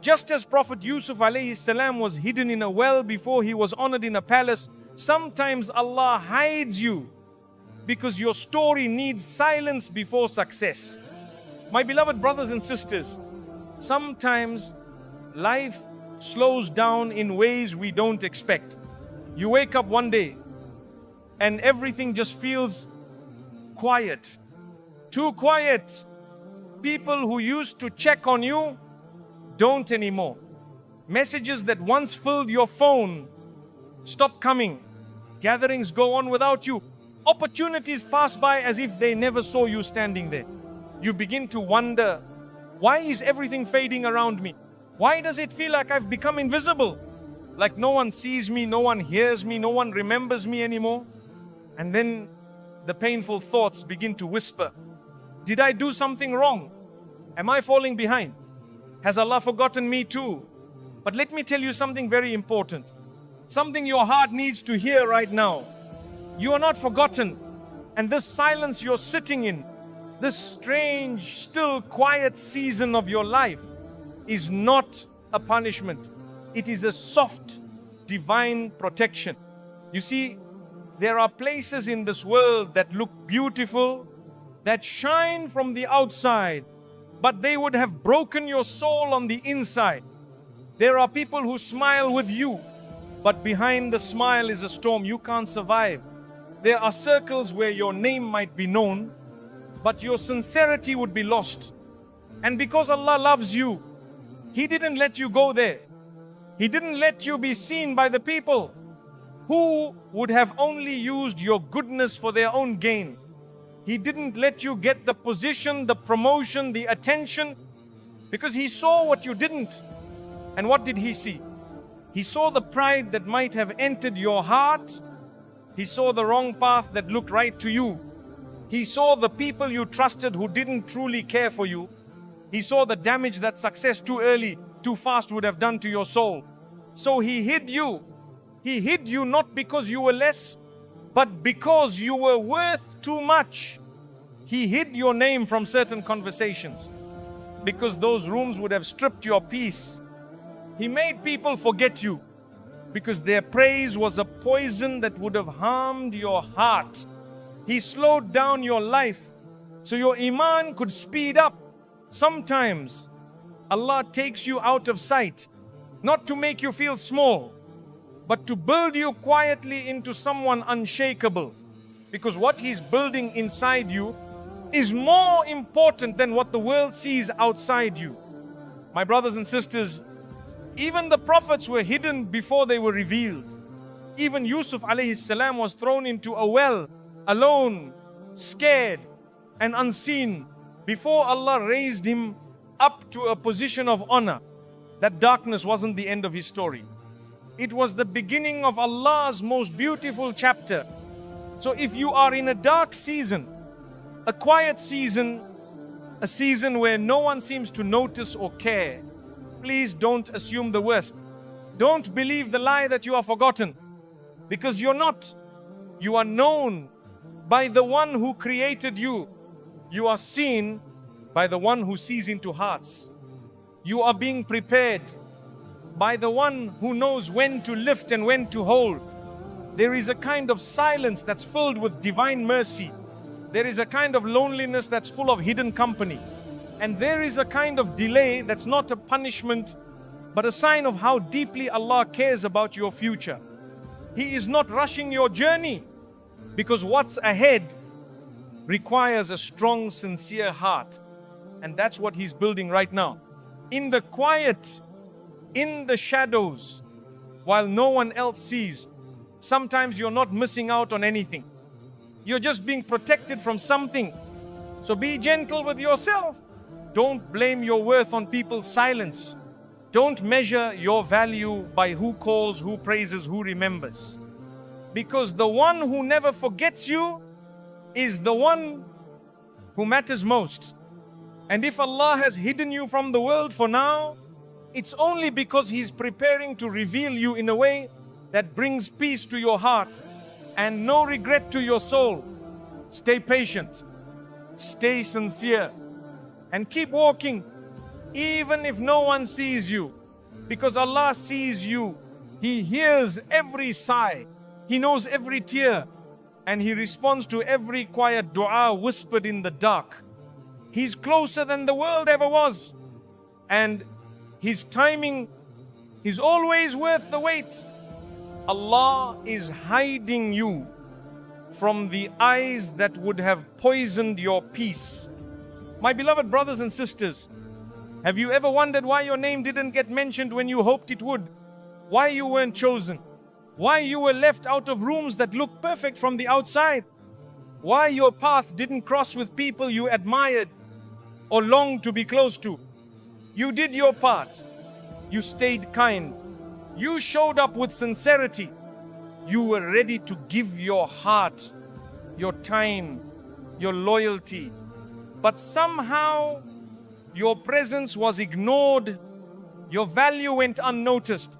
Just as Prophet Yusuf alayhi salam was hidden in a well before he was honored in a palace, sometimes Allah hides you because your story needs silence before success. My beloved brothers and sisters, sometimes life slows down in ways we don't expect. You wake up one day and everything just feels quiet. Too quiet. People who used to check on you don't anymore. Messages that once filled your phone stop coming. Gatherings go on without you. Opportunities pass by as if they never saw you standing there. You begin to wonder, why is everything fading around me? Why does it feel like I've become invisible? Like no one sees me, no one hears me, no one remembers me anymore? And then the painful thoughts begin to whisper, did I do something wrong? Am I falling behind? Has Allah forgotten me too? But let me tell you something very important. Something your heart needs to hear right now. You are not forgotten. And this silence you're sitting in, this strange, still, quiet season of your life is not a punishment. It is a soft, divine protection. You see, there are places in this world that look beautiful, that shine from the outside, but they would have broken your soul on the inside. There are people who smile with you, but behind the smile is a storm you can't survive. There are circles where your name might be known, but your sincerity would be lost. And because Allah loves you, He didn't let you go there. He didn't let you be seen by the people who would have only used your goodness for their own gain. He didn't let you get the position, the promotion, the attention, because He saw what you didn't. And what did He see? He saw the pride that might have entered your heart. He saw the wrong path that looked right to you. He saw the people you trusted who didn't truly care for you. He saw the damage that success too early, too fast would have done to your soul. So He hid you. He hid you not because you were less, but because you were worth too much. He hid your name from certain conversations because those rooms would have stripped your peace. He made people forget you because their praise was a poison that would have harmed your heart. He slowed down your life so your iman could speed up. Sometimes Allah takes you out of sight, not to make you feel small, but to build you quietly into someone unshakable. Because what He's building inside you is more important than what the world sees outside you. My brothers and sisters, even the prophets were hidden before they were revealed. Even Yusuf alayhi salam was thrown into a well, alone, scared and unseen, before Allah raised him up to a position of honor. That darkness wasn't the end of his story. It was the beginning of Allah's most beautiful chapter. So if you are in a dark season, a quiet season, a season where no one seems to notice or care, please don't assume the worst. Don't believe the lie that you are forgotten, because you're not. You are known by the one who created you. You are seen by the one who sees into hearts. You are being prepared by the one who knows when to lift and when to hold. There is a kind of silence that's filled with divine mercy. There is a kind of loneliness that's full of hidden company. And there is a kind of delay that's not a punishment, but a sign of how deeply Allah cares about your future. He is not rushing your journey, because what's ahead requires a strong, sincere heart. And that's what He's building right now. In the quiet, in the shadows, while no one else sees. Sometimes you're not missing out on anything. You're just being protected from something. So be gentle with yourself. Don't blame your worth on people's silence. Don't measure your value by who calls, who praises, who remembers. Because the one who never forgets you is the one who matters most. And if Allah has hidden you from the world for now, it's only because He's preparing to reveal you in a way that brings peace to your heart and no regret to your soul. Stay patient, stay sincere, and keep walking even if no one sees you, because Allah sees you. He hears every sigh. He knows every tear. And He responds to every quiet dua whispered in the dark. He's closer than the world ever was. And His timing is always worth the wait. Allah is hiding you from the eyes that would have poisoned your peace. My beloved brothers and sisters, have you ever wondered why your name didn't get mentioned when you hoped it would? Why you weren't chosen? Why you were left out of rooms that look perfect from the outside? Why your path didn't cross with people you admired or longed to be close to? You did your part. You stayed kind. You showed up with sincerity. You were ready to give your heart, your time, your loyalty. But somehow your presence was ignored. Your value went unnoticed.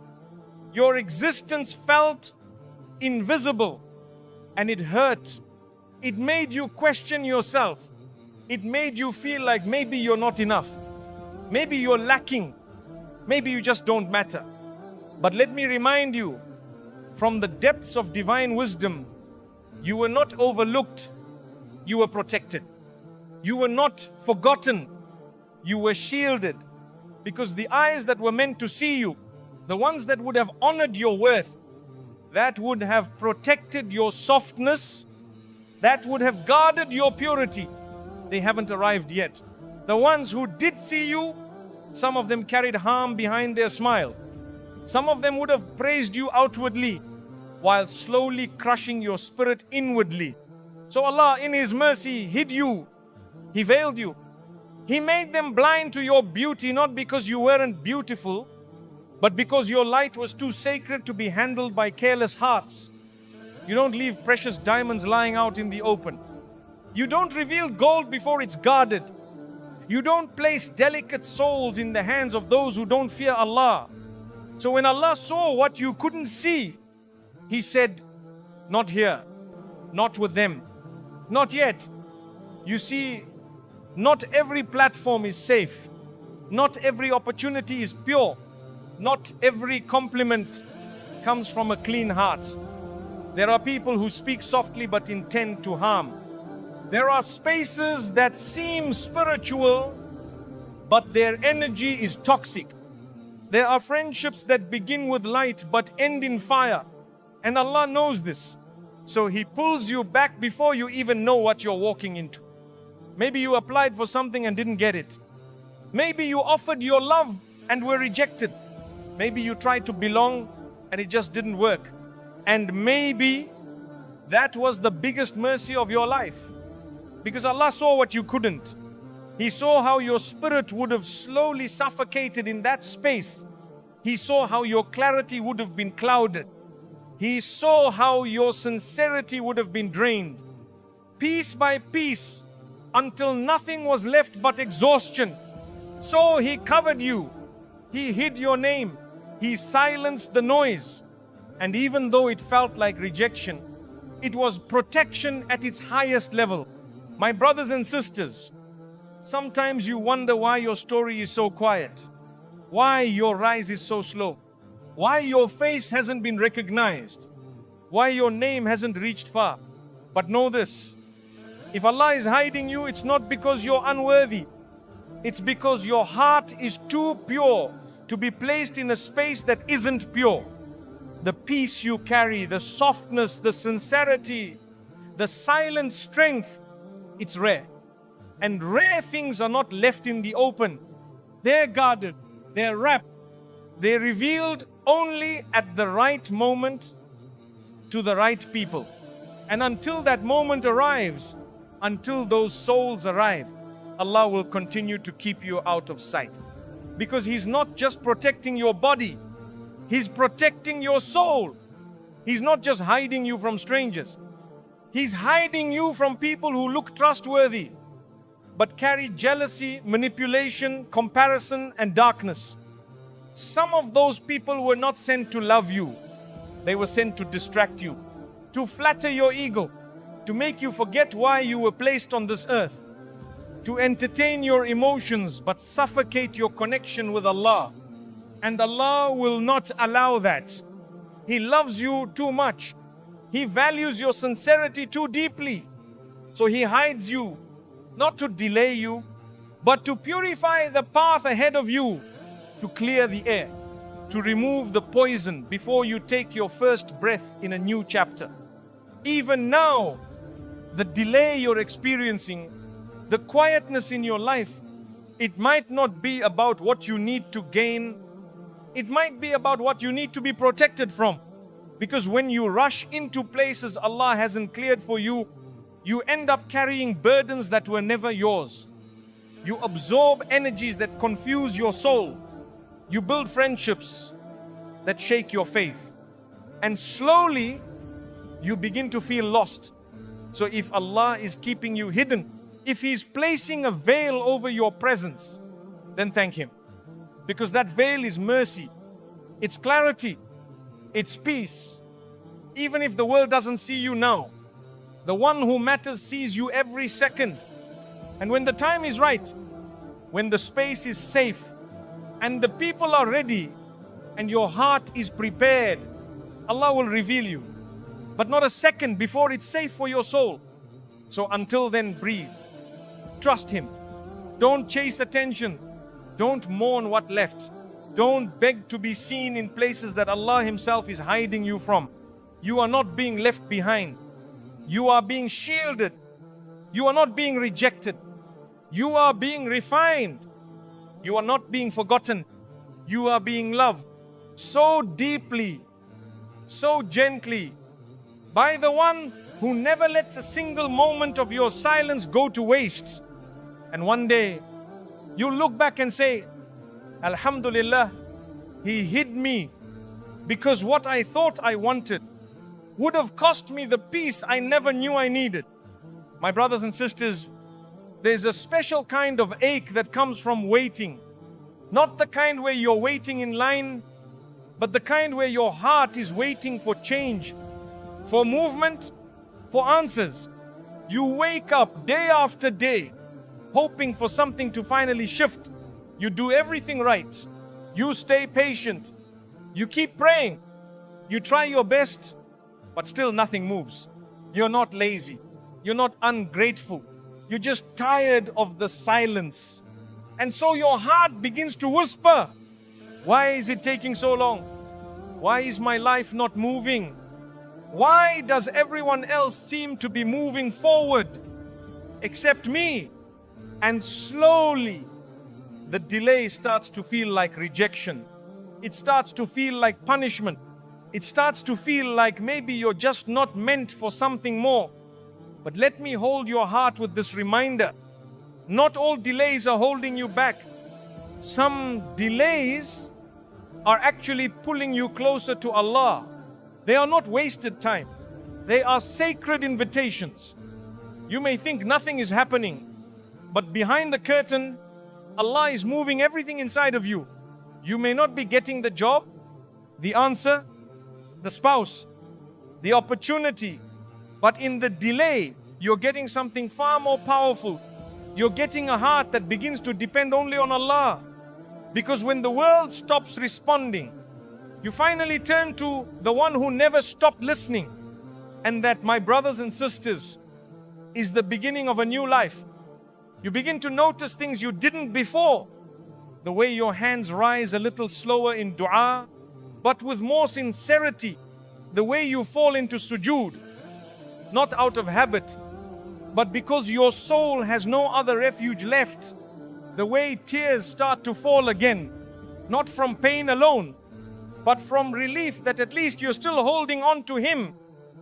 Your existence felt invisible, and it hurt. It made you question yourself. It made you feel like maybe you're not enough. Maybe you're lacking. Maybe you just don't matter. But let me remind you, from the depths of divine wisdom, you were not overlooked. You were protected. You were not forgotten. You were shielded. Because the eyes that were meant to see you, the ones that would have honored your worth, that would have protected your softness, that would have guarded your purity, they haven't arrived yet. The ones who did see you, some of them carried harm behind their smile. Some of them would have praised you outwardly, while slowly crushing your spirit inwardly. So Allah in His mercy hid you. He veiled you. He made them blind to your beauty, not because you weren't beautiful, but because your light was too sacred to be handled by careless hearts. You don't leave precious diamonds lying out in the open. You don't reveal gold before it's guarded. You don't place delicate souls in the hands of those who don't fear Allah. So when Allah saw what you couldn't see, He said, not here, not with them, not yet. You see, not every platform is safe. Not every opportunity is pure. Not every compliment comes from a clean heart. There are people who speak softly but intend to harm. There are spaces that seem spiritual, but their energy is toxic. There are friendships that begin with light but end in fire. And Allah knows this. So He pulls you back before you even know what you're walking into. Maybe you applied for something and didn't get it. Maybe you offered your love and were rejected. Maybe you tried to belong and it just didn't work. And maybe that was the biggest mercy of your life. Because Allah saw what you couldn't. He saw how your spirit would have slowly suffocated in that space. He saw how your clarity would have been clouded. He saw how your sincerity would have been drained. Piece by piece, until nothing was left but exhaustion. So He covered you. He hid your name. He silenced the noise. And even though it felt like rejection, it was protection at its highest level. My brothers and sisters, sometimes you wonder why your story is so quiet, why your rise is so slow, why your face hasn't been recognized, why your name hasn't reached far. But know this, if Allah is hiding you, it's not because you're unworthy. It's because your heart is too pure to be placed in a space that isn't pure. The peace you carry, the softness, the sincerity, the silent strength, it's rare. And rare things are not left in the open. They're guarded, they're wrapped, they're revealed only at the right moment to the right people. And until that moment arrives, until those souls arrive, Allah will continue to keep you out of sight. Because He's not just protecting your body, He's protecting your soul. He's not just hiding you from strangers. He's hiding you from people who look trustworthy, but carry jealousy, manipulation, comparison, and darkness. Some of those people were not sent to love you. They were sent to distract you, to flatter your ego, to make you forget why you were placed on this earth, to entertain your emotions but suffocate your connection with Allah. And Allah will not allow that. He loves you too much. He values your sincerity too deeply. So He hides you, not to delay you, but to purify the path ahead of you, to clear the air, to remove the poison before you take your first breath in a new chapter. Even now, the delay you're experiencing, the quietness in your life, it might not be about what you need to gain. It might be about what you need to be protected from. Because when you rush into places Allah hasn't cleared for you, you end up carrying burdens that were never yours. You absorb energies that confuse your soul. You build friendships that shake your faith. And slowly, you begin to feel lost. So if Allah is keeping you hidden, if He's placing a veil over your presence, then thank Him. Because that veil is mercy, it's clarity, it's peace. Even if the world doesn't see you now, the one who matters sees you every second. And when the time is right, when the space is safe, and the people are ready, and your heart is prepared, Allah will reveal you. But not a second before it's safe for your soul. So until then, breathe. Trust Him. Don't chase attention. Don't mourn what left. Don't beg to be seen in places that Allah Himself is hiding you from. You are not being left behind. You are being shielded. You are not being rejected. You are being refined. You are not being forgotten. You are being loved so deeply, so gently, by the one who never lets a single moment of your silence go to waste. And one day, you'll look back and say, Alhamdulillah, He hid me because what I thought I wanted would have cost me the peace I never knew I needed. My brothers and sisters, there's a special kind of ache that comes from waiting. Not the kind where you're waiting in line, but the kind where your heart is waiting for change, for movement, for answers. You wake up day after day, hoping for something to finally shift. You do everything right. You stay patient. You keep praying. You try your best, but still nothing moves. You're not lazy. You're not ungrateful. You're just tired of the silence. And so your heart begins to whisper, why is it taking so long? Why is my life not moving? Why does everyone else seem to be moving forward except me? And slowly, the delay starts to feel like rejection. It starts to feel like punishment. It starts to feel like maybe you're just not meant for something more. But let me hold your heart with this reminder. Not all delays are holding you back. Some delays are actually pulling you closer to Allah. They are not wasted time. They are sacred invitations. You may think nothing is happening, but behind the curtain, Allah is moving everything inside of you. You may not be getting the job, the answer, the spouse, the opportunity, but in the delay, you're getting something far more powerful. You're getting a heart that begins to depend only on Allah. Because when the world stops responding, you finally turn to the one who never stopped listening. And that, my brothers and sisters, is the beginning of a new life. You begin to notice things you didn't before. The way your hands rise a little slower in dua, but with more sincerity. The way you fall into sujood, not out of habit, but because your soul has no other refuge left. The way tears start to fall again, not from pain alone, but from relief that at least you're still holding on to Him.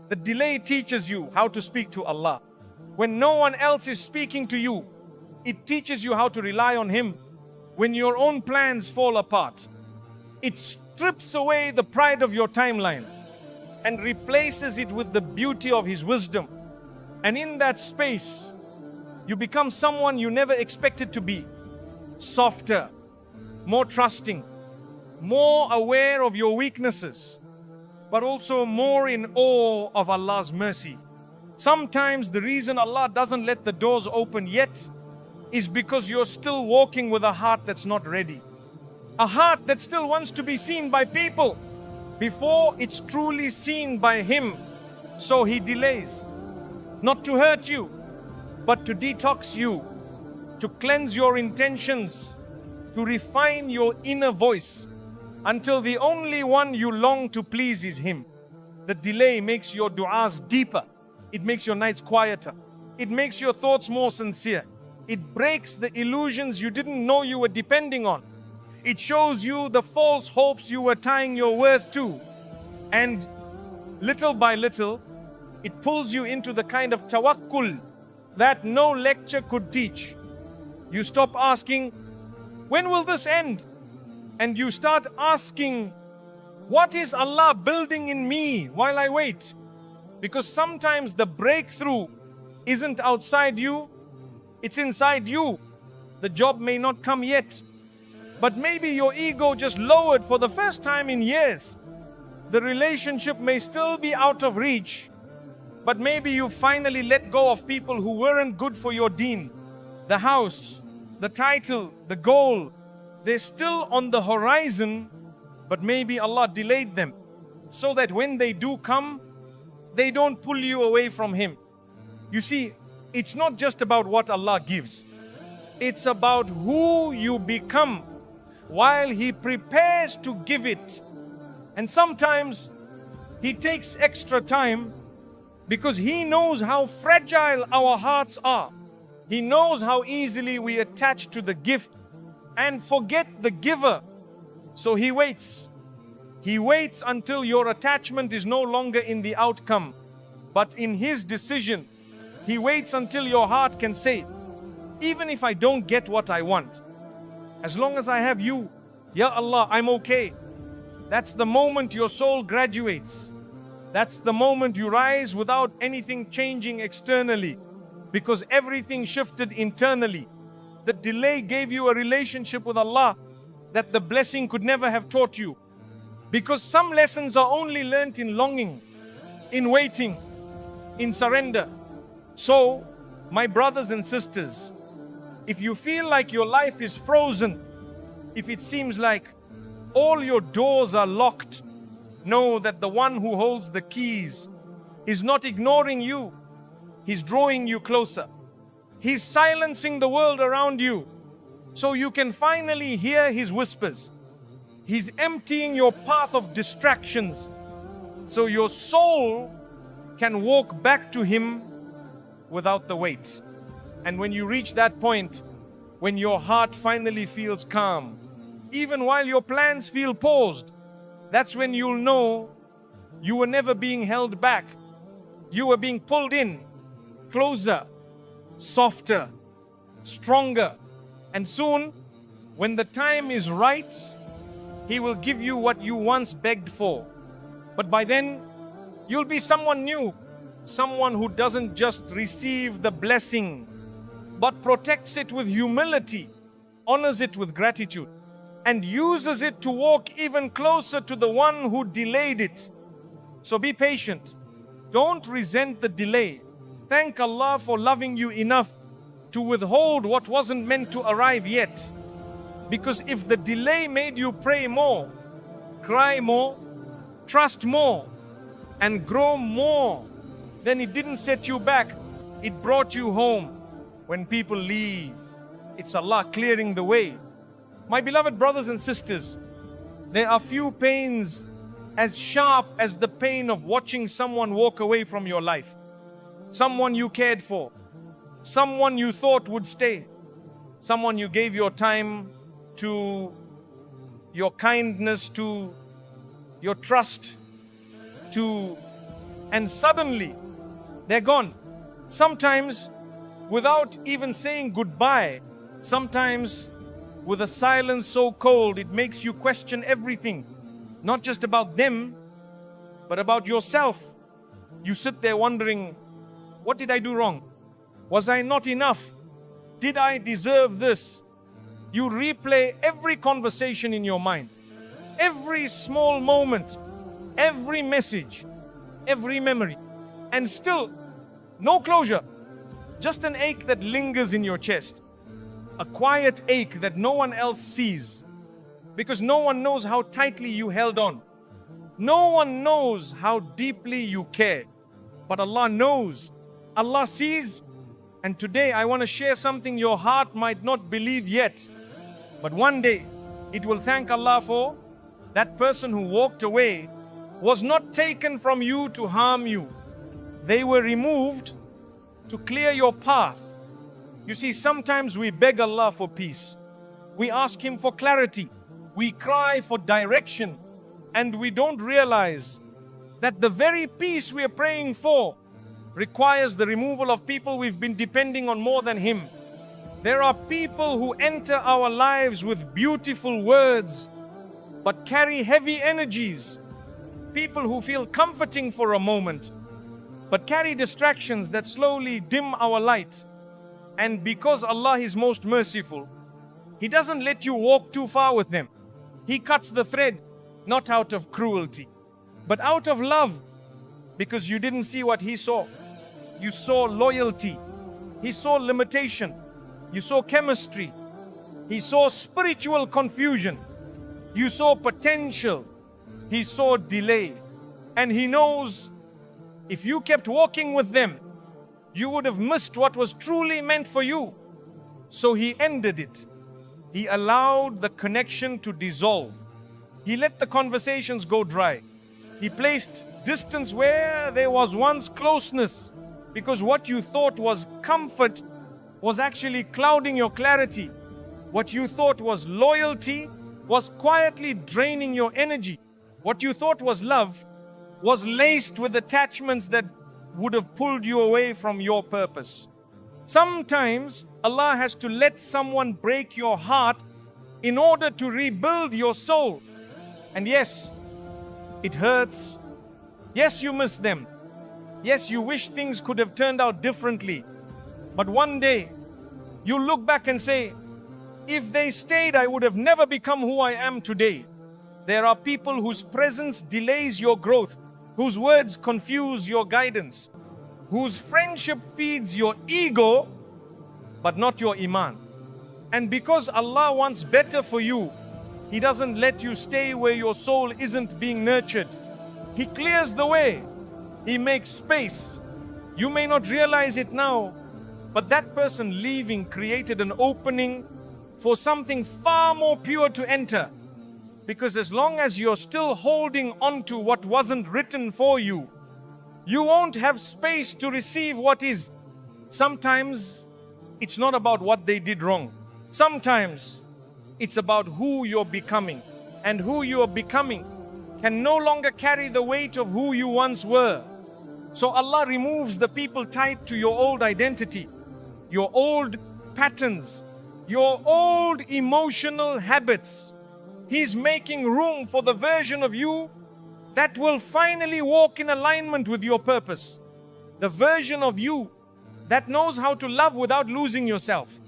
The delay teaches you how to speak to Allah. When no one else is speaking to you, it teaches you how to rely on Him. When your own plans fall apart, it strips away the pride of your timeline and replaces it with the beauty of His wisdom. And in that space, you become someone you never expected to be. Softer, more trusting, more aware of your weaknesses, but also more in awe of Allah's mercy. Sometimes the reason Allah doesn't let the doors open yet is because you're still walking with a heart that's not ready. A heart that still wants to be seen by people before it's truly seen by Him. So He delays, not to hurt you, but to detox you, to cleanse your intentions, to refine your inner voice, until the only one you long to please is Him. The delay makes your du'as deeper. It makes your nights quieter. It makes your thoughts more sincere. It breaks the illusions you didn't know you were depending on. It shows you the false hopes you were tying your worth to. And little by little, it pulls you into the kind of tawakkul that no lecture could teach. You stop asking, when will this end? And you start asking, what is Allah building in me while I wait? Because sometimes the breakthrough isn't outside you, it's inside you. The job may not come yet, but maybe your ego just lowered for the first time in years. The relationship may still be out of reach, but maybe you finally let go of people who weren't good for your deen. The house, the title, the goal, they're still on the horizon, but maybe Allah delayed them so that when they do come, they don't pull you away from Him. You see, it's not just about what Allah gives. It's about who you become while He prepares to give it. And sometimes He takes extra time because He knows how fragile our hearts are. He knows how easily we attach to the gift and forget the giver. So He waits. He waits until your attachment is no longer in the outcome, but in His decision. He waits until your heart can say, even if I don't get what I want, as long as I have You, Ya Allah, I'm okay. That's the moment your soul graduates. That's the moment you rise without anything changing externally, because everything shifted internally. The delay gave you a relationship with Allah that the blessing could never have taught you. Because some lessons are only learnt in longing, in waiting, in surrender. So, my brothers and sisters, if you feel like your life is frozen, if it seems like all your doors are locked, know that the one who holds the keys is not ignoring you. He's drawing you closer. He's silencing the world around you so you can finally hear His whispers. He's emptying your path of distractions so your soul can walk back to Him without the weight. And when you reach that point, when your heart finally feels calm, even while your plans feel paused, that's when you'll know you were never being held back. You were being pulled in, closer, softer, stronger. And soon, when the time is right, He will give you what you once begged for. But by then, you'll be someone new, someone who doesn't just receive the blessing, but protects it with humility, honors it with gratitude, and uses it to walk even closer to the one who delayed it. So be patient. Don't resent the delay. Thank Allah for loving you enough to withhold what wasn't meant to arrive yet. Because if the delay made you pray more, cry more, trust more, and grow more, then it didn't set you back. It brought you home. When people leave, it's Allah clearing the way. My beloved brothers and sisters, there are few pains as sharp as the pain of watching someone walk away from your life. Someone you cared for, someone you thought would stay, someone you gave your time to, your kindness to, your trust to, and suddenly they're gone. Sometimes without even saying goodbye, sometimes with a silence so cold it makes you question everything, not just about them, but about yourself. You sit there wondering, what did I do wrong? Was I not enough? Did I deserve this? You replay every conversation in your mind, every small moment, every message, every memory, and still no closure, just an ache that lingers in your chest. a quiet ache that no one else sees, because no one knows how tightly you held on. No one knows how deeply you cared, but Allah knows. Allah sees. And today I want to share something your heart might not believe yet, but one day it will thank Allah for. That person who walked away was not taken from you to harm you. They were removed to clear your path. You see, sometimes we beg Allah for peace. We ask Him for clarity. We cry for direction. And we don't realize that the very peace we are praying for requires the removal of people we've been depending on more than Him. There are people who enter our lives with beautiful words but carry heavy energies. People who feel comforting for a moment but carry distractions that slowly dim our light. And because Allah is most merciful, He doesn't let you walk too far with them. He cuts the thread, not out of cruelty, but out of love, because you didn't see what He saw. You saw loyalty. He saw limitation. You saw chemistry. He saw spiritual confusion. You saw potential. He saw delay. And He knows if you kept walking with them, you would have missed what was truly meant for you. So He ended it. He allowed the connection to dissolve. He let the conversations go dry. He placed distance where there was once closeness, because what you thought was comfort was actually clouding your clarity. What you thought was loyalty was quietly draining your energy. What you thought was love was laced with attachments that would have pulled you away from your purpose. Sometimes Allah has to let someone break your heart in order to rebuild your soul. And yes, it hurts. Yes, you miss them. Yes, you wish things could have turned out differently. But one day, you'll look back and say, if they stayed, I would have never become who I am today. There are people whose presence delays your growth, whose words confuse your guidance, whose friendship feeds your ego, but not your iman. And because Allah wants better for you, He doesn't let you stay where your soul isn't being nurtured. He clears the way. He makes space. You may not realize it now, but that person leaving created an opening for something far more pure to enter. Because as long as you're still holding on to what wasn't written for you, you won't have space to receive what is. Sometimes it's not about what they did wrong. Sometimes it's about who you're becoming. And who you are becoming can no longer carry the weight of who you once were. So Allah removes the people tied to your old identity, your old patterns, your old emotional habits. He's making room for the version of you that will finally walk in alignment with your purpose. The version of you that knows how to love without losing yourself,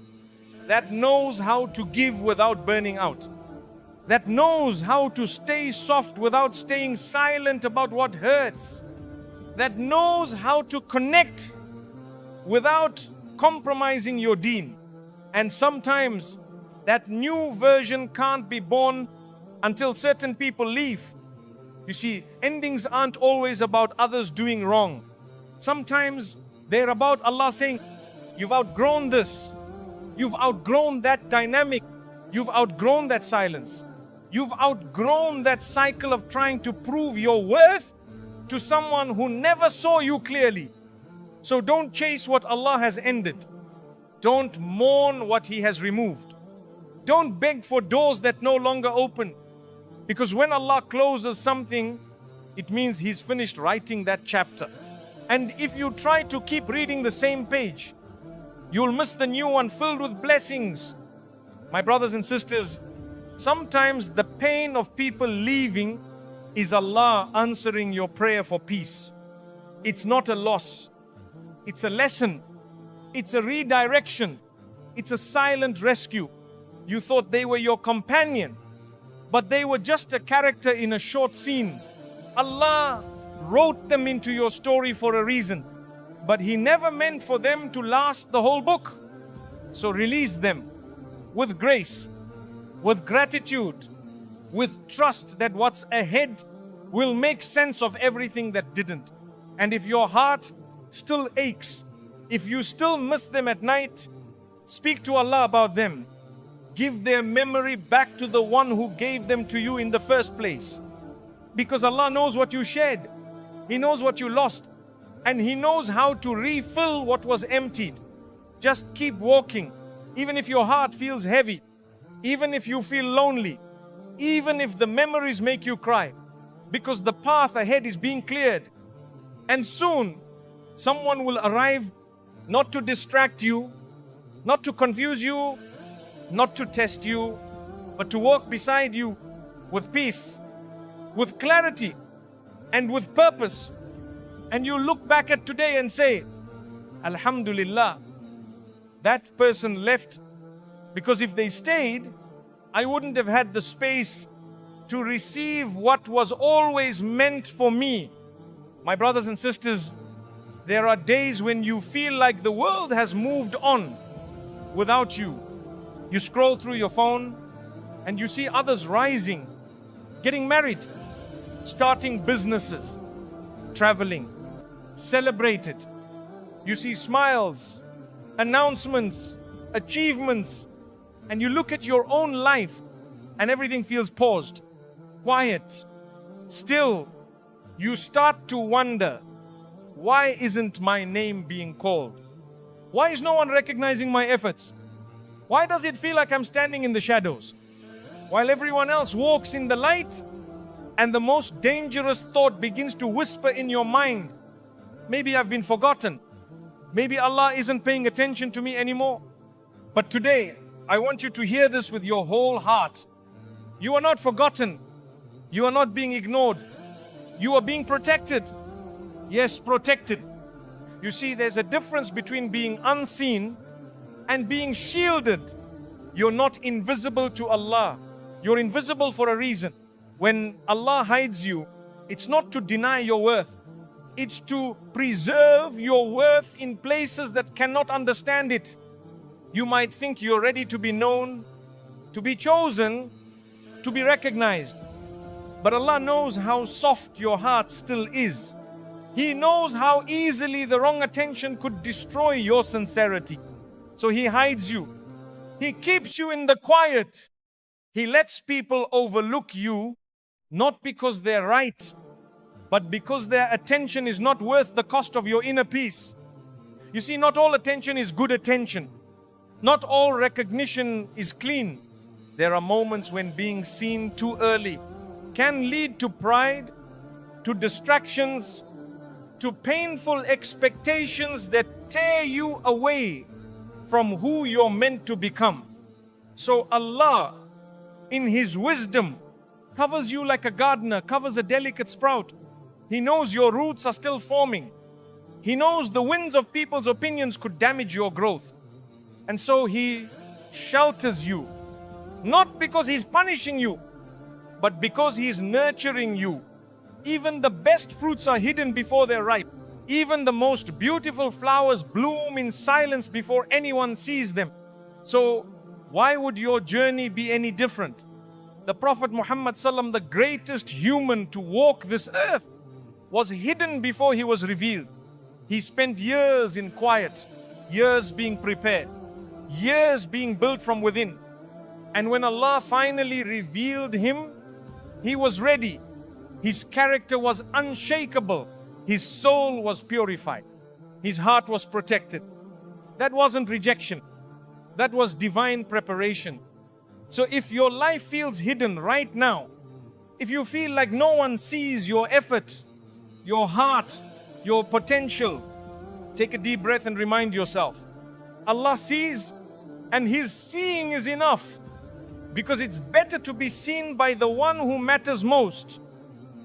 that knows how to give without burning out, that knows how to stay soft without staying silent about what hurts, that knows how to connect without compromising your deen. And sometimes that new version can't be born until certain people leave. You see, endings aren't always about others doing wrong. Sometimes they're about Allah saying, you've outgrown this. You've outgrown that dynamic. You've outgrown that silence. You've outgrown that cycle of trying to prove your worth to someone who never saw you clearly. So don't chase what Allah has ended. Don't mourn what He has removed. Don't beg for doors that no longer open. Because when Allah closes something, it means He's finished writing that chapter. And if you try to keep reading the same page, you'll miss the new one filled with blessings. My brothers and sisters, sometimes the pain of people leaving is Allah answering your prayer for peace. It's not a loss. It's a lesson. It's a redirection. It's a silent rescue. You thought they were your companion, but they were just a character in a short scene. Allah wrote them into your story for a reason, but He never meant for them to last the whole book. So release them. with grace, with gratitude, with trust that what's ahead will make sense of everything that didn't. And if your heart still aches, if you still miss them at night, speak to Allah about them. Give their memory back to the one who gave them to you in the first place. Because Allah knows what you shared. He knows what you lost. And He knows how to refill what was emptied. Just keep walking. Even if your heart feels heavy. Even if you feel lonely. Even if the memories make you cry. Because the path ahead is being cleared. And soon, someone will arrive not to distract you, not to confuse you, not to test you, but to walk beside you with peace, with clarity, and with purpose. And you look back at today and say, Alhamdulillah, that person left, because if they stayed, I wouldn't have had the space to receive what was always meant for me. My brothers and sisters, there are days when you feel like the world has moved on without you. You scroll through your phone and you see others rising, getting married, starting businesses, traveling, celebrated. You see smiles, announcements, achievements, and you look at your own life and everything feels paused, quiet, still. You start to wonder, why isn't my name being called? Why is no one recognizing my efforts? Why does it feel like I'm standing in the shadows while everyone else walks in the light? And the most dangerous thought begins to whisper in your mind, maybe I've been forgotten. Maybe Allah isn't paying attention to me anymore. But today, I want you to hear this with your whole heart. You are not forgotten. You are not being ignored. You are being protected. Yes, protected. You see, there's a difference between being unseen and being shielded. You're not invisible to Allah. You're invisible for a reason. When Allah hides you, it's not to deny your worth. It's to preserve your worth in places that cannot understand it. You might think you're ready to be known, to be chosen, to be recognized. But Allah knows how soft your heart still is. He knows how easily the wrong attention could destroy your sincerity. So He hides you. He keeps you in the quiet. He lets people overlook you, not because they're right, but because their attention is not worth the cost of your inner peace. You see, not all attention is good attention. Not all recognition is clean. There are moments when being seen too early can lead to pride, to distractions, to painful expectations that tear you away from who you're meant to become. So Allah, in His wisdom, covers you like a gardener covers a delicate sprout. He knows your roots are still forming. He knows the winds of people's opinions could damage your growth. And so He shelters you, not because He's punishing you, but because He's nurturing you. Even the best fruits are hidden before they're ripe. Even the most beautiful flowers bloom in silence before anyone sees them. So why would your journey be any different? The Prophet Muhammad ﷺ, the greatest human to walk this earth, was hidden before he was revealed. He spent years in quiet, years being prepared, years being built from within. And when Allah finally revealed him, he was ready. His character was unshakable. His soul was purified. His heart was protected. That wasn't rejection. That was divine preparation. So if your life feels hidden right now, if you feel like no one sees your effort, your heart, your potential, take a deep breath and remind yourself, Allah sees, and His seeing is enough. Because it's better to be seen by the one who matters most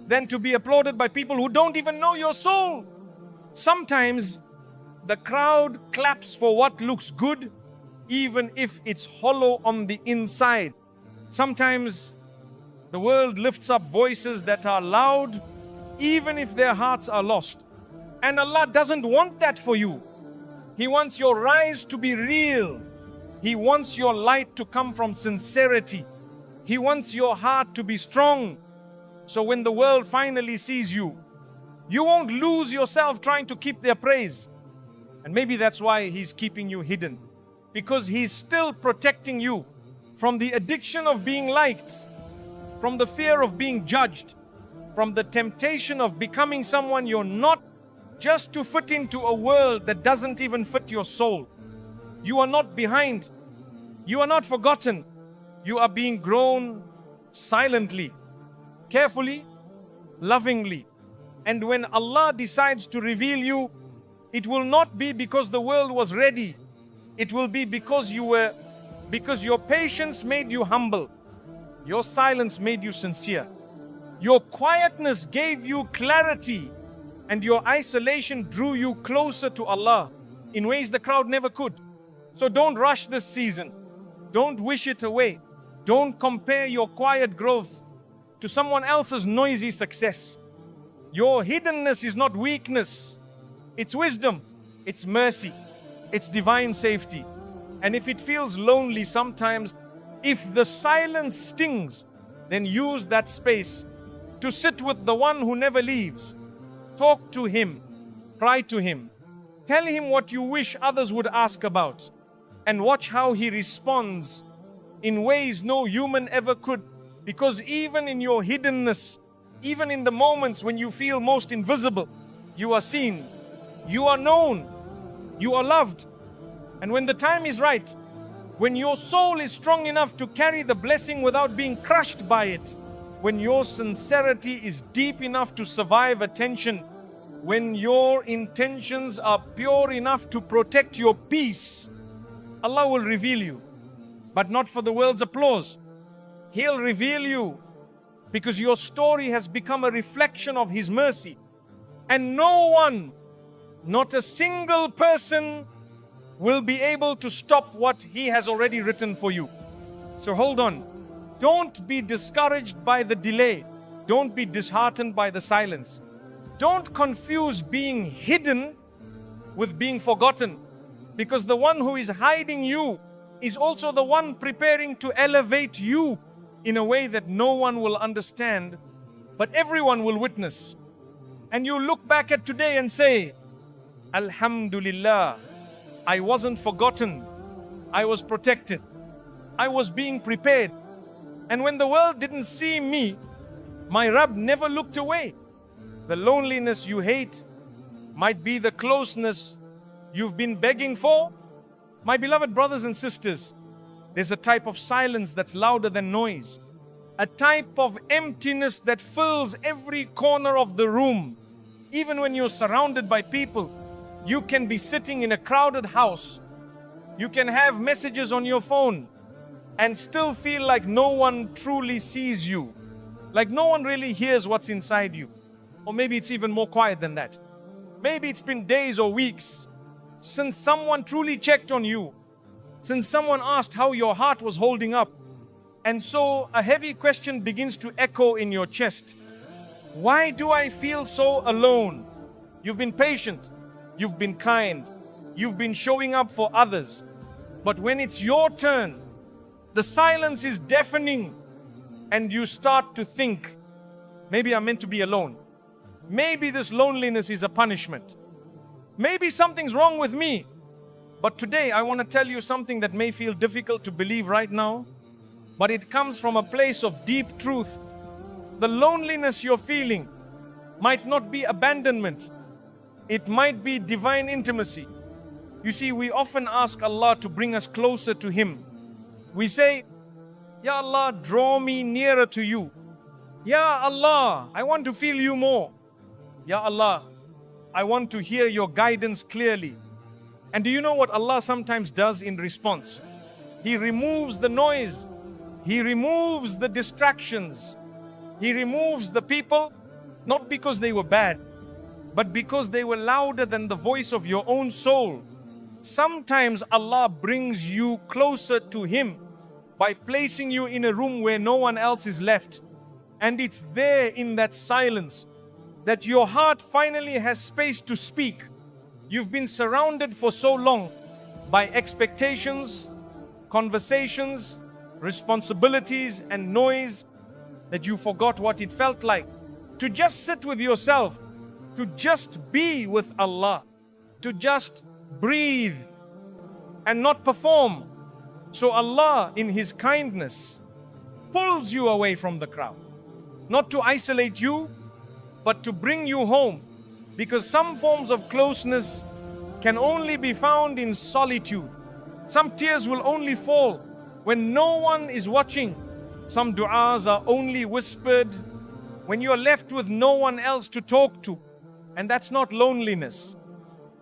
than to be applauded by people who don't even know your soul. Sometimes the crowd claps for what looks good, even if it's hollow on the inside. Sometimes the world lifts up voices that are loud, even if their hearts are lost. And Allah doesn't want that for you. He wants your rise to be real. He wants your light to come from sincerity. He wants your heart to be strong. So when the world finally sees you, you won't lose yourself trying to keep their praise. And maybe that's why He's keeping you hidden. Because He's still protecting you from the addiction of being liked, from the fear of being judged, from the temptation of becoming someone you're not, just to fit into a world that doesn't even fit your soul. You are not behind. You are not forgotten. You are being grown silently, carefully, lovingly. And when Allah decides to reveal you, it will not be because the world was ready. It will be because your patience made you humble. Your silence made you sincere. Your quietness gave you clarity, and your isolation drew you closer to Allah in ways the crowd never could. So don't rush this season. Don't wish it away. Don't compare your quiet growth to someone else's noisy success. Your hiddenness is not weakness. It's wisdom. It's mercy. It's divine safety. And if it feels lonely sometimes, if the silence stings, then use that space to sit with the one who never leaves. Talk to Him. Cry to Him. Tell Him what you wish others would ask about. And watch how He responds in ways no human ever could. Because even in your hiddenness, even in the moments when you feel most invisible, you are seen, you are known, you are loved. And when the time is right, when your soul is strong enough to carry the blessing without being crushed by it, when your sincerity is deep enough to survive attention, when your intentions are pure enough to protect your peace, Allah will reveal you, but not for the world's applause. He'll reveal you because your story has become a reflection of His mercy. And no one, not a single person, will be able to stop what He has already written for you. So hold on. Don't be discouraged by the delay. Don't be disheartened by the silence. Don't confuse being hidden with being forgotten, because the one who is hiding you is also the one preparing to elevate you in a way that no one will understand, but everyone will witness. And you look back at today and say, Alhamdulillah, I wasn't forgotten. I was protected. I was being prepared. And when the world didn't see me, my Rabb never looked away. The loneliness you hate might be the closeness you've been begging for. My beloved brothers and sisters, there's a type of silence that's louder than noise. A type of emptiness that fills every corner of the room. Even when you're surrounded by people, you can be sitting in a crowded house. You can have messages on your phone and still feel like no one truly sees you. Like no one really hears what's inside you. Or maybe it's even more quiet than that. Maybe it's been days or weeks since someone truly checked on you, since someone asked how your heart was holding up. And so a heavy question begins to echo in your chest. Why do I feel so alone? You've been patient, you've been kind, you've been showing up for others. But when it's your turn, the silence is deafening and you start to think, maybe I'm meant to be alone. Maybe this loneliness is a punishment. Maybe something's wrong with me. But today I want to tell you something that may feel difficult to believe right now, but it comes from a place of deep truth. The loneliness you're feeling might not be abandonment. It might be divine intimacy. You see, we often ask Allah to bring us closer to Him. We say, Ya Allah, draw me nearer to you. Ya Allah, I want to feel you more. Ya Allah, I want to hear your guidance clearly. And do you know what Allah sometimes does in response? He removes the noise. He removes the distractions. He removes the people, not because they were bad, but because they were louder than the voice of your own soul. Sometimes Allah brings you closer to Him by placing you in a room where no one else is left. And it's there in that silence that your heart finally has space to speak. You've been surrounded for so long by expectations, conversations, responsibilities, and noise that you forgot what it felt like to just sit with yourself, to just be with Allah, to just breathe and not perform. So Allah, in His kindness, pulls you away from the crowd, not to isolate you, but to bring you home. Because some forms of closeness can only be found in solitude. Some tears will only fall when no one is watching. Some du'as are only whispered when you are left with no one else to talk to. And that's not loneliness.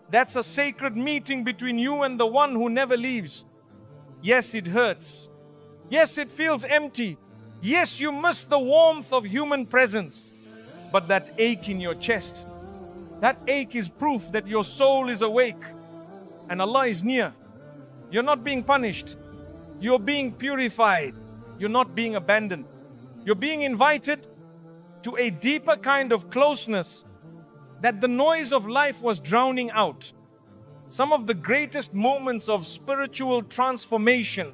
That's a sacred meeting between you and the one who never leaves. Yes, it hurts. Yes, it feels empty. Yes, you miss the warmth of human presence. But that ache in your chest, that ache is proof that your soul is awake and Allah is near. You're not being punished. You're being purified. You're not being abandoned. You're being invited to a deeper kind of closeness that the noise of life was drowning out. Some of the greatest moments of spiritual transformation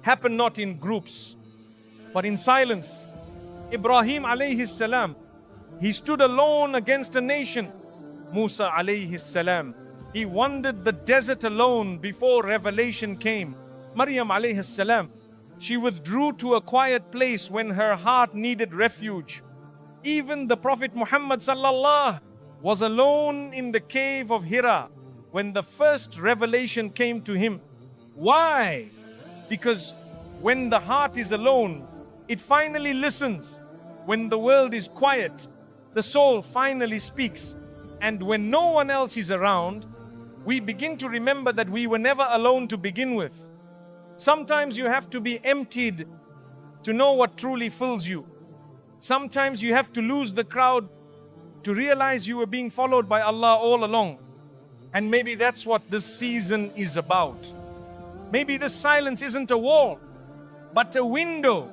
happen not in groups, but in silence. Ibrahim alayhi salam, he stood alone against a nation. Musa alayhi salam, he wandered the desert alone before revelation came. Maryam alayhi salam, she withdrew to a quiet place when her heart needed refuge. Even the Prophet Muhammad sallallahu was alone in the cave of Hira when the first revelation came to him. Why? Because when the heart is alone, it finally listens. When the world is quiet, the soul finally speaks. And when no one else is around, we begin to remember that we were never alone to begin with. Sometimes you have to be emptied to know what truly fills you. Sometimes you have to lose the crowd to realize you were being followed by Allah all along. And maybe that's what this season is about. Maybe this silence isn't a wall, but a window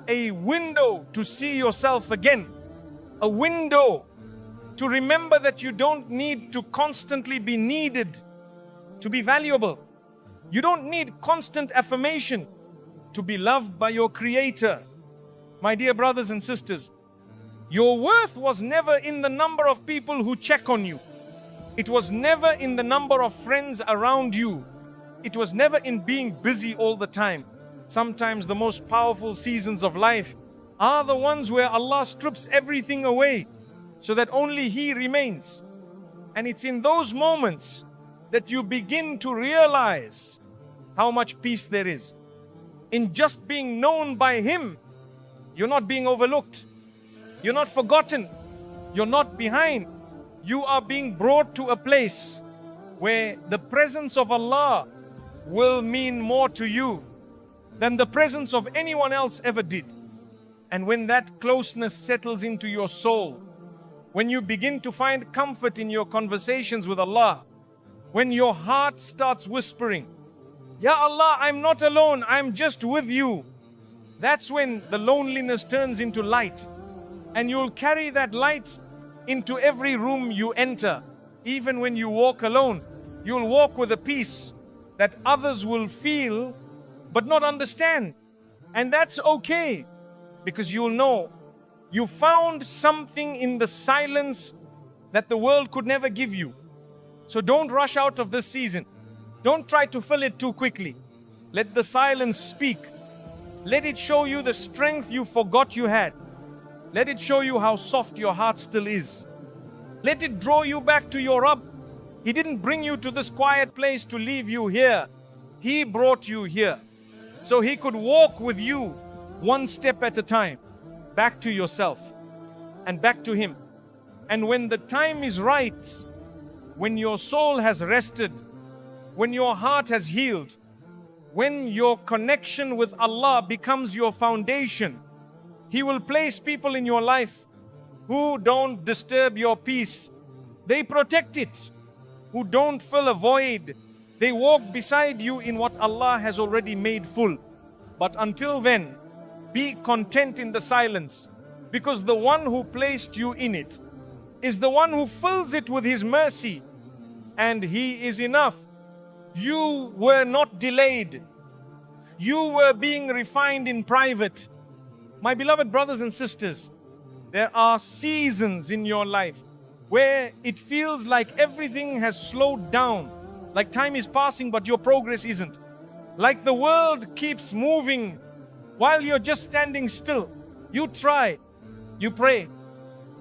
to see yourself again, a window to remember that you don't need to constantly be needed to be valuable. You don't need constant affirmation to be loved by your Creator. My dear brothers and sisters, your worth was never in the number of people who check on you. It was never in the number of friends around you. It was never in being busy all the time. Sometimes the most powerful seasons of life are the ones where Allah strips everything away so that only He remains. And it's in those moments that you begin to realize how much peace there is. In just being known by Him, you're not being overlooked. You're not forgotten. You're not behind. You are being brought to a place where the presence of Allah will mean more to you than the presence of anyone else ever did. And when that closeness settles into your soul, when you begin to find comfort in your conversations with Allah, when your heart starts whispering, Ya Allah, I'm not alone, I'm just with you. That's when the loneliness turns into light. And you'll carry that light into every room you enter. Even when you walk alone, you'll walk with a peace that others will feel but not understand. And that's okay, because you'll know you found something in the silence that the world could never give you. So don't rush out of this season. Don't try to fill it too quickly. Let the silence speak. Let it show you the strength you forgot you had. Let it show you how soft your heart still is. Let it draw you back to your Rabb. He didn't bring you to this quiet place to leave you here. He brought you here so He could walk with you one step at a time, back to yourself and back to Him. And when the time is right, when your soul has rested, when your heart has healed, when your connection with Allah becomes your foundation, He will place people in your life who don't disturb your peace. They protect it. Who don't fill a void. They walk beside you in what Allah has already made full. But until then, be content in the silence, because the one who placed you in it is the one who fills it with His mercy, and He is enough. You were not delayed. You were being refined in private. My beloved brothers and sisters, there are seasons in your life where it feels like everything has slowed down, like time is passing but your progress isn't. Like the world keeps moving while you're just standing still. You try, you pray,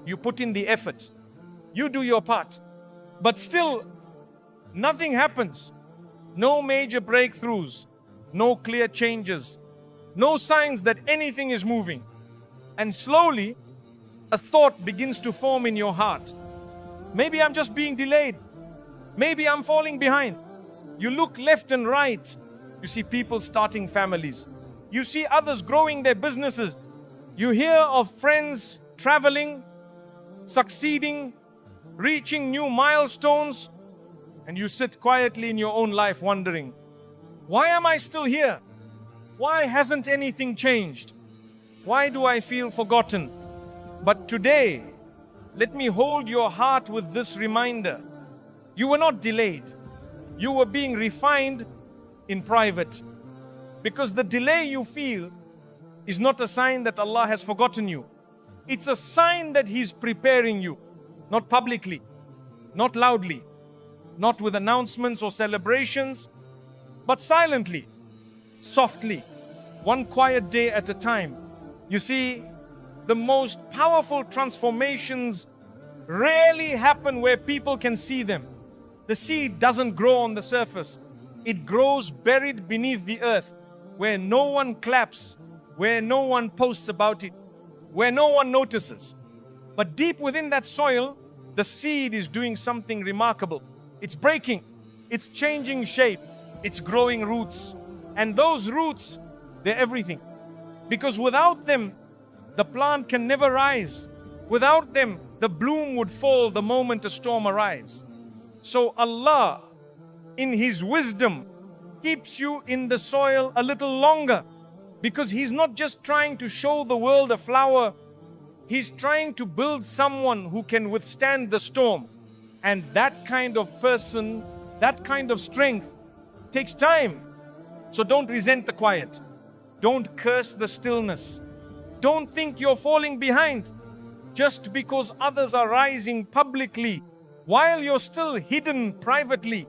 you put in the effort, you do your part, but still nothing happens. No major breakthroughs, no clear changes, no signs that anything is moving. And slowly, a thought begins to form in your heart. Maybe I'm just being delayed. Maybe I'm falling behind. You look left and right. You see people starting families. You see others growing their businesses. You hear of friends traveling, succeeding, reaching new milestones. And you sit quietly in your own life wondering, why am I still here? Why hasn't anything changed? Why do I feel forgotten? But today, let me hold your heart with this reminder. You were not delayed. You were being refined in private. Because the delay you feel is not a sign that Allah has forgotten you. It's a sign that He's preparing you. Not publicly, not loudly, not with announcements or celebrations, but silently, softly, one quiet day at a time. You see, the most powerful transformations rarely happen where people can see them. The seed doesn't grow on the surface. It grows buried beneath the earth, where no one claps, where no one posts about it, where no one notices. But deep within that soil, the seed is doing something remarkable. It's breaking, it's changing shape, it's growing roots. And those roots, they're everything. Because without them, the plant can never rise. Without them, the bloom would fall the moment a storm arrives. So Allah, in His wisdom, keeps you in the soil a little longer. Because He's not just trying to show the world a flower, He's trying to build someone who can withstand the storm. And that kind of person, that kind of strength takes time. So don't resent the quiet. Don't curse the stillness. Don't think you're falling behind just because others are rising publicly while you're still hidden privately.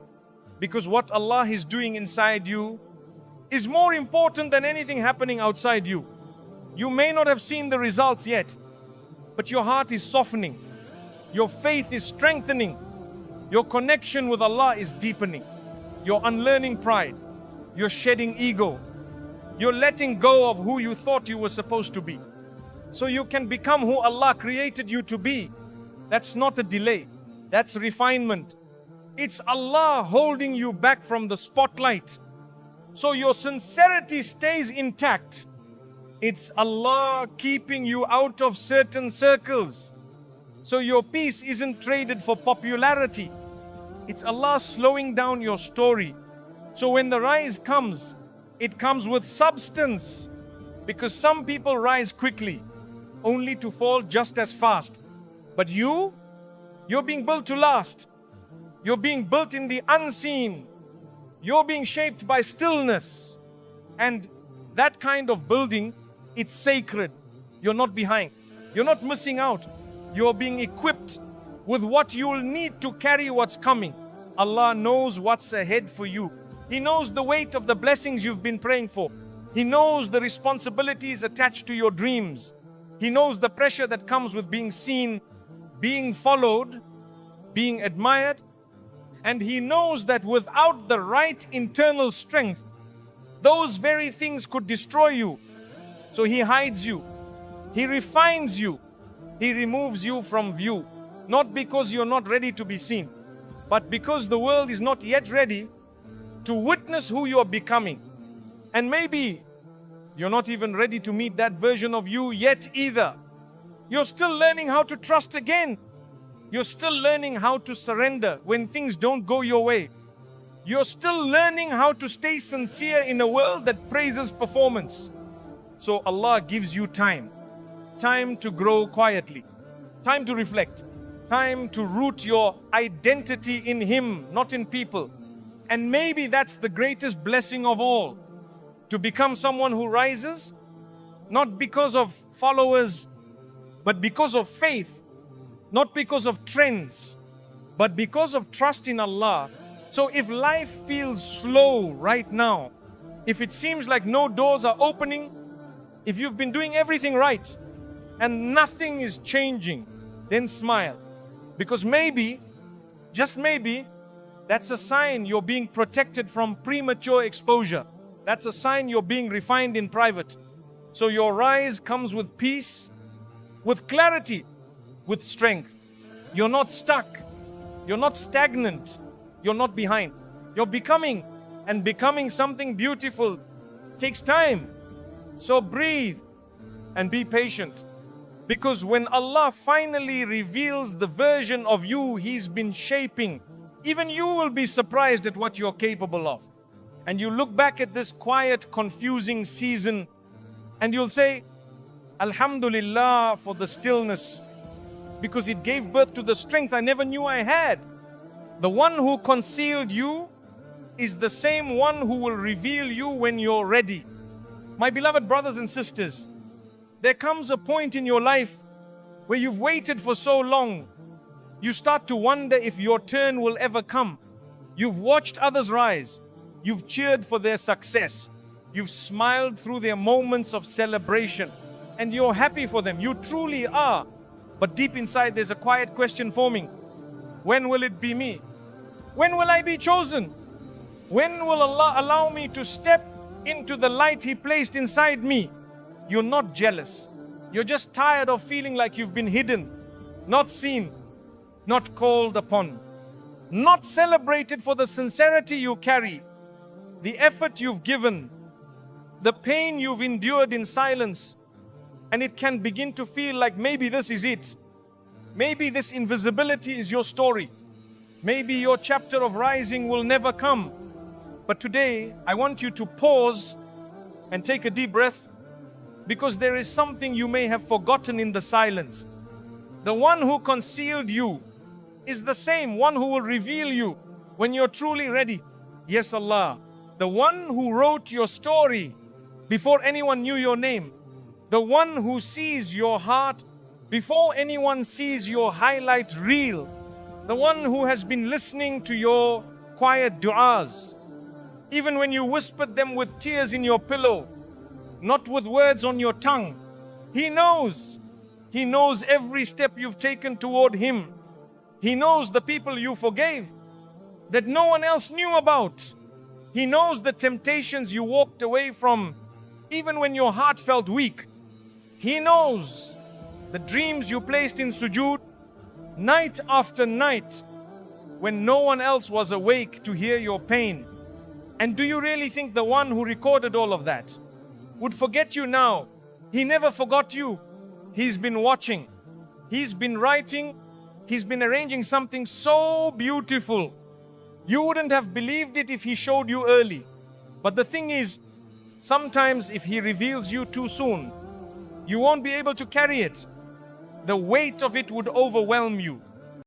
Because what Allah is doing inside you is more important than anything happening outside you. You may not have seen the results yet, but your heart is softening. Your faith is strengthening. Your connection with Allah is deepening. You're unlearning pride. You're shedding ego. You're letting go of who you thought you were supposed to be. So you can become who Allah created you to be. That's not a delay. That's refinement. It's Allah holding you back from the spotlight, so your sincerity stays intact. It's Allah keeping you out of certain circles, so your peace isn't traded for popularity. It's Allah slowing down your story, so when the rise comes, it comes with substance. Because some people rise quickly, only to fall just as fast. But you're being built to last. You're being built in the unseen. You're being shaped by stillness. And that kind of building, it's sacred. You're not behind. You're not missing out. You're being equipped with what you'll need to carry what's coming. Allah knows what's ahead for you. He knows the weight of the blessings you've been praying for. He knows the responsibilities attached to your dreams. He knows the pressure that comes with being seen, being followed, being admired. And He knows that without the right internal strength, those very things could destroy you. So He hides you. He refines you. He removes you from view. Not because you're not ready to be seen, but because the world is not yet ready to witness who you are becoming. And maybe you're not even ready to meet that version of you yet either. You're still learning how to trust again. You're still learning how to surrender when things don't go your way. You're still learning how to stay sincere in a world that praises performance. So Allah gives you time. Time to grow quietly. Time to reflect. Time to root your identity in Him, not in people. And maybe that's the greatest blessing of all. to become someone who rises, not because of followers, but because of faith, not because of trends, but because of trust in Allah. So if life feels slow right now, if it seems like no doors are opening, if you've been doing everything right and nothing is changing, then smile. Because maybe, just maybe, that's a sign you're being protected from premature exposure. That's a sign you're being refined in private. So your rise comes with peace, with clarity, with strength. You're not stuck. You're not stagnant. You're not behind. You're becoming, and becoming something beautiful takes time. So breathe and be patient. Because when Allah finally reveals the version of you He's been shaping, even you will be surprised at what you're capable of. And you look back at this quiet, confusing season and you'll say, Alhamdulillah for the stillness, because it gave birth to the strength I never knew I had. The one who concealed you is the same one who will reveal you when you're ready. My beloved brothers and sisters, there comes a point in your life where you've waited for so long, you start to wonder if your turn will ever come. You've watched others rise. You've cheered for their success. You've smiled through their moments of celebration. And you're happy for them. You truly are. But deep inside there's a quiet question forming. When will it be me? When will I be chosen? When will Allah allow me to step into the light He placed inside me? You're not jealous. You're just tired of feeling like you've been hidden, not seen, not called upon, not celebrated for the sincerity you carry, the effort you've given, the pain you've endured in silence. And it can begin to feel like maybe this is it. Maybe this invisibility is your story. Maybe your chapter of rising will never come. But today, I want you to pause and take a deep breath, because there is something you may have forgotten in the silence. The one who concealed you is the same one who will reveal you when you're truly ready. Yes, Allah, the one who wrote your story before anyone knew your name, the one who sees your heart before anyone sees your highlight reel, the one who has been listening to your quiet du'as, even when you whispered them with tears in your pillow, not with words on your tongue. He knows. He knows every step you've taken toward Him. He knows the people you forgave that no one else knew about. He knows the temptations you walked away from even when your heart felt weak. He knows the dreams you placed in sujood night after night when no one else was awake to hear your pain. And do you really think the one who recorded all of that would forget you now? He never forgot you. He's been watching. He's been writing. He's been arranging something so beautiful. You wouldn't have believed it if He showed you early. But the thing is, sometimes if He reveals you too soon, you won't be able to carry it. The weight of it would overwhelm you.